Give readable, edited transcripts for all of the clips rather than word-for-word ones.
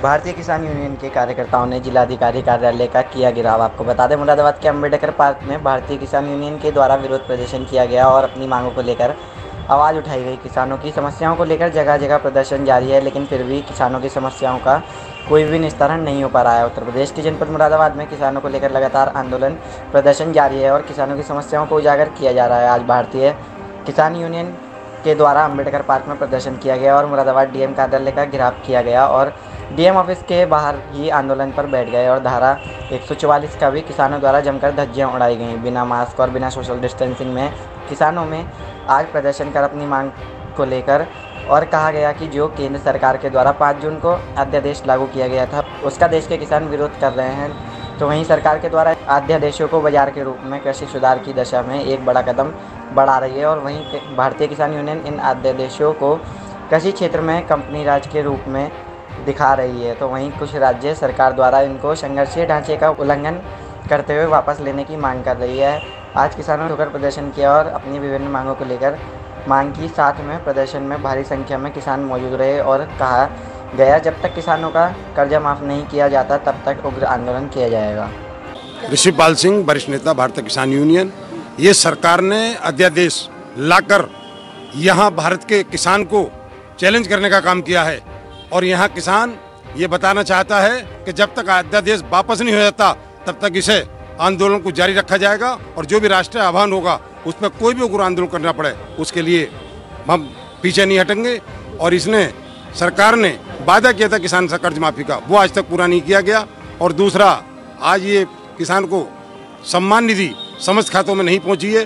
भारतीय किसान यूनियन के कार्यकर्ताओं ने जिलाधिकारी कार्यालय का किया घेराव। आपको बता दें, मुरादाबाद के अंबेडकर पार्क में भारतीय किसान यूनियन के द्वारा विरोध प्रदर्शन किया गया और अपनी मांगों को लेकर आवाज़ उठाई गई। किसानों की समस्याओं को लेकर जगह जगह प्रदर्शन जारी है, लेकिन फिर भी किसानों की समस्याओं का कोई भी निस्तारण नहीं हो पा रहा है। उत्तर प्रदेश के जनपद मुरादाबाद में किसानों को लेकर लगातार आंदोलन प्रदर्शन जारी है और किसानों की समस्याओं को उजागर किया जा रहा है। आज भारतीय किसान यूनियन के द्वारा अंबेडकर पार्क में प्रदर्शन किया गया और मुरादाबाद डीएम कार्यालय का घेराव किया गया और डीएम ऑफिस के बाहर ही आंदोलन पर बैठ गए और धारा 144 का भी किसानों द्वारा जमकर धज्जियां उड़ाई गईं। बिना मास्क और बिना सोशल डिस्टेंसिंग में किसानों में आज प्रदर्शन कर अपनी मांग को लेकर और कहा गया कि जो केंद्र सरकार के द्वारा 5 जून को अध्यादेश लागू किया गया था, उसका देश के किसान विरोध कर रहे हैं। तो वहीं सरकार के द्वारा अध्यादेशों को बाजार के रूप में कृषि सुधार की दिशा में एक बड़ा कदम बढ़ा रही है और वहीं भारतीय किसान यूनियन इन अध्यादेशों को कृषि क्षेत्र में कंपनी राज के रूप में दिखा रही है। तो वहीं कुछ राज्य सरकार द्वारा इनको संघर्षीय ढांचे का उल्लंघन करते हुए वापस लेने की मांग कर रही है। आज किसानों ने होकर प्रदर्शन किया और अपनी विभिन्न मांगों को लेकर मांग की। साथ में प्रदर्शन में भारी संख्या में किसान मौजूद रहे और कहा गया, जब तक किसानों का कर्जा माफ़ नहीं किया जाता तब तक उग्र आंदोलन किया जाएगा। ऋषिपाल सिंह, वरिष्ठ नेता, भारतीय किसान यूनियन। ये सरकार ने अध्यादेश लाकर यहाँ भारत के किसान को चैलेंज करने का काम किया है और यहाँ किसान ये बताना चाहता है कि जब तक अध्यादेश वापस नहीं हो जाता तब तक इसे आंदोलन को जारी रखा जाएगा और जो भी राष्ट्रीय आह्वान होगा उसमें कोई भी उग्र आंदोलन करना पड़े उसके लिए हम पीछे नहीं हटेंगे। और इसने सरकार ने वादा किया था किसान से कर्ज माफी का, वो आज तक पूरा नहीं किया गया। और दूसरा, आज ये किसान को सम्मान निधि समस्त खातों में नहीं पहुंची है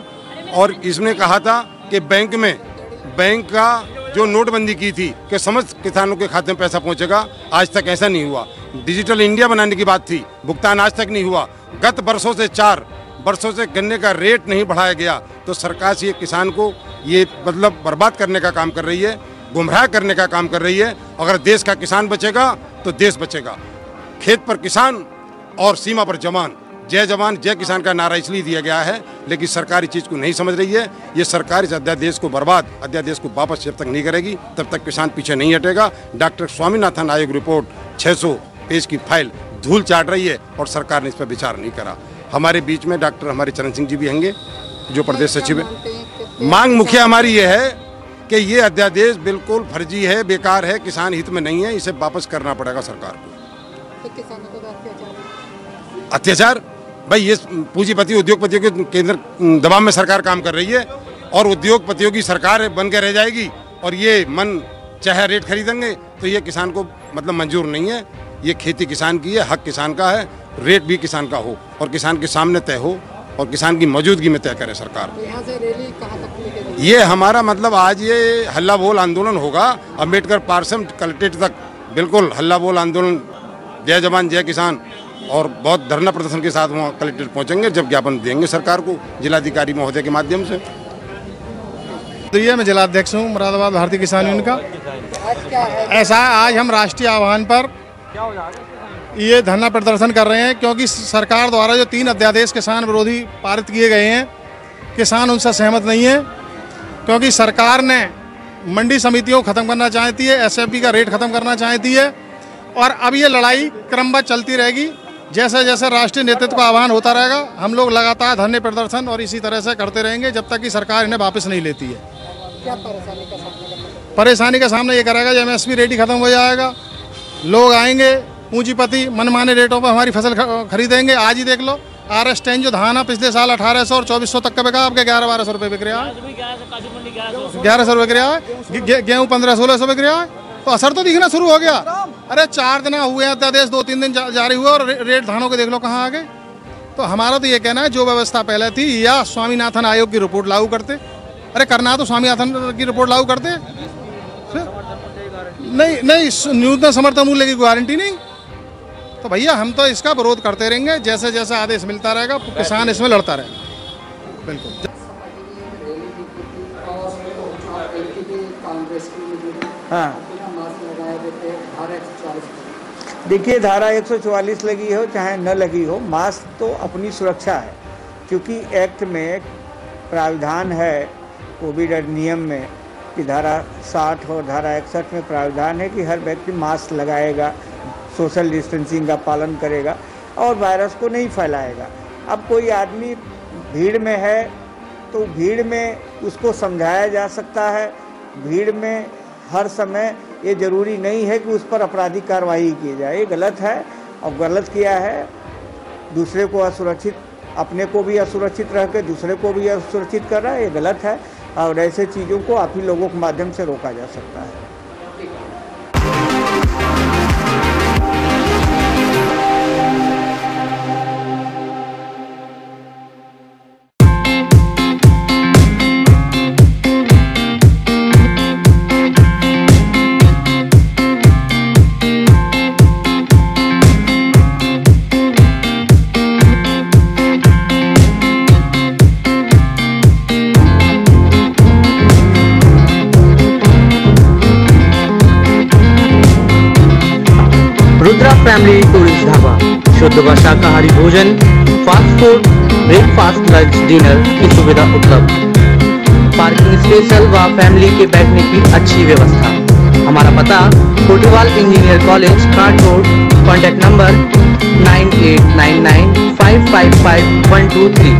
और इसने कहा था कि बैंक का जो नोटबंदी की थी कि समस्त किसानों के खाते में पैसा पहुंचेगा, आज तक ऐसा नहीं हुआ। डिजिटल इंडिया बनाने की बात थी, भुगतान आज तक नहीं हुआ। गत वर्षों से 4 वर्षों से गन्ने का रेट नहीं बढ़ाया गया। तो सरकार से किसान को ये मतलब बर्बाद करने का काम कर रही है, गुमराह करने का काम कर रही है। अगर देश का किसान बचेगा तो देश बचेगा। खेत पर किसान और सीमा पर जवान, जय जवान जय किसान का नारा इसलिए दिया गया है, लेकिन सरकार इस चीज़ को नहीं समझ रही है। ये सरकार इस अध्यादेश को अध्यादेश को वापस जब तक नहीं करेगी तब तक किसान पीछे नहीं हटेगा। डॉक्टर स्वामीनाथन आयोग रिपोर्ट 600 पेज की फाइल धूल चाट रही है और सरकार ने इस पर विचार नहीं करा। हमारे बीच में डॉक्टर हमारे चरण सिंह जी भी होंगे जो प्रदेश सचिव है। मांग मुख्य हमारी ये है कि ये अध्यादेश बिल्कुल फर्जी है, बेकार है, किसान हित में नहीं है, इसे वापस करना पड़ेगा सरकार को। अत्याचार भाई, ये पूंजीपति उद्योगपतियों के केंद्र दबाव में सरकार काम कर रही है और उद्योगपतियों की सरकार बन के रह जाएगी और ये मन चाहे रेट खरीदेंगे तो ये किसान को मतलब मंजूर नहीं है। ये खेती किसान की है, हक किसान का है, रेट भी किसान का हो और किसान के सामने तय हो और किसान की मौजूदगी में तय करे सरकार। तो यहाँ से रैली कहाँ तक लेके ये हमारा मतलब आज ये हल्ला बोल आंदोलन होगा अंबेडकर पार्क से कलेक्ट्रेट तक, बिल्कुल हल्ला बोल आंदोलन, जय जवान जय किसान। और बहुत धरना प्रदर्शन के साथ वहाँ कलेक्ट्रेट पहुँचेंगे जब ज्ञापन देंगे सरकार को जिलाधिकारी महोदय के माध्यम से। तो ये मैं जिलाध्यक्ष हूँ मुरादाबाद भारतीय किसान यूनियन का। ऐसा है, आज हम राष्ट्रीय आह्वान पर ये धरना प्रदर्शन कर रहे हैं क्योंकि सरकार द्वारा जो 3 अध्यादेश किसान विरोधी पारित किए गए हैं, किसान उनसे सहमत नहीं है क्योंकि सरकार ने मंडी समितियों को ख़त्म करना चाहती है, एसएफपी का रेट ख़त्म करना चाहती है और अब ये लड़ाई क्रमबद्ध चलती रहेगी। जैसे जैसे राष्ट्रीय नेतृत्व का आह्वान होता रहेगा, हम लोग लगातार धरने प्रदर्शन और इसी तरह से करते रहेंगे जब तक कि सरकार इन्हें वापस नहीं लेती है। क्या परेशानी का सामना करना पड़ेगा? परेशानी का सामना ये करेगा, जब एमएसपी रेट ही खत्म हो जाएगा, लोग आएंगे, पूंजीपति मनमाने रेटों पर हमारी फसल खरीदेंगे। आज ही देख लो, RS10 जो धान है पिछले साल 1800 और 2400 तक का बिका, आपके 1100-1200 रुपये बिक रहा है, 1100 रुपये बिक रहा है, गेहूँ 1500-1600 बिक रहा है। तो असर तो दिखना शुरू हो गया। अरे 4 दिन हुए हैं अध्यादेश, 2-3 दिन जारी हुआ और रेट धानों के देख लो कहाँ आ गए। तो हमारा तो ये कहना है, जो व्यवस्था पहले थी या स्वामीनाथन आयोग की रिपोर्ट लागू करते। अरे करना तो स्वामीनाथन की रिपोर्ट लागू करते, नहीं न्यूनतम समर्थन मूल्य की गारंटी नहीं। तो भैया हम तो इसका विरोध करते रहेंगे, जैसे जैसे आदेश मिलता रहेगा किसान इसमें लड़ता रहेगा। बिल्कुल। हाँ, देखिए, धारा 144 लगी हो चाहे न लगी हो, मास्क तो अपनी सुरक्षा है क्योंकि एक्ट में प्रावधान है, कोविड अधिनियम में कि धारा 60 और धारा 61 में प्रावधान है कि हर व्यक्ति मास्क लगाएगा, सोशल डिस्टेंसिंग का पालन करेगा और वायरस को नहीं फैलाएगा। अब कोई आदमी भीड़ में है तो भीड़ में उसको समझाया जा सकता है। भीड़ में हर समय ये ज़रूरी नहीं है कि उस पर आपराधिक कार्रवाई की जाए, ये गलत है और गलत किया है, दूसरे को असुरक्षित, अपने को भी असुरक्षित रह के दूसरे को भी असुरक्षित कर रहा है, ये गलत है और ऐसे चीज़ों को आप ही लोगों के माध्यम से रोका जा सकता है। रुद्रा फैमिली टूरिस्ट ढाबा, शुद्ध व शाकाहारी भोजन, fast food, breakfast, lunch, dinner की सुविधा उपलब्ध, पार्किंग स्पेशल व फैमिली के बैठने की अच्छी व्यवस्था। हमारा पता कोटीवाल इंजीनियर कॉलेज, काट रोड, कॉन्टैक्ट नंबर 9899555123।